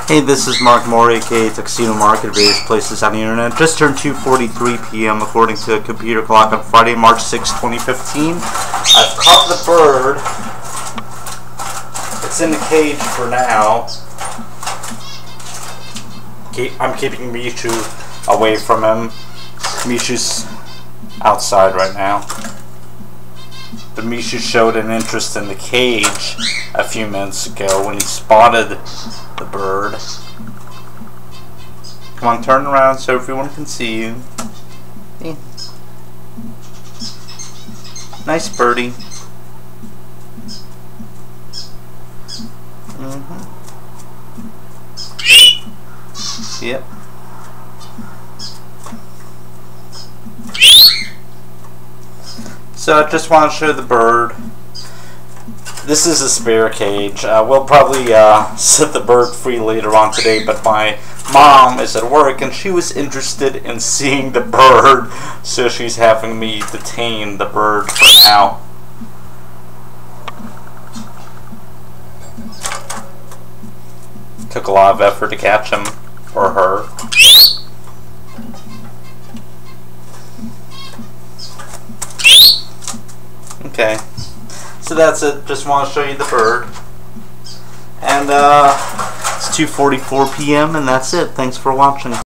Hey, this is Mark Moore, aka Tuxedo Mark at various places on the internet. Just turned 2:43 p.m. according to a computer clock on Friday, March 6, 2015. I've caught the bird. It's in the cage for now. I'm keeping Mishu away from him. Mishu's outside right now. But Mishu showed an interest in the cage a few minutes ago when he spotted the bird. Come on, turn around so everyone can see you. Yeah. Nice birdie. Yep. So I just want to show the bird. This is a spare cage. We'll probably set the bird free later on today, but my mom is at work and she was interested in seeing the bird, so she's having me detain the bird for now. Took a lot of effort to catch him, or her. Okay, so that's it. Just want to show you the bird. And it's 2:44 p.m. and that's it. Thanks for watching.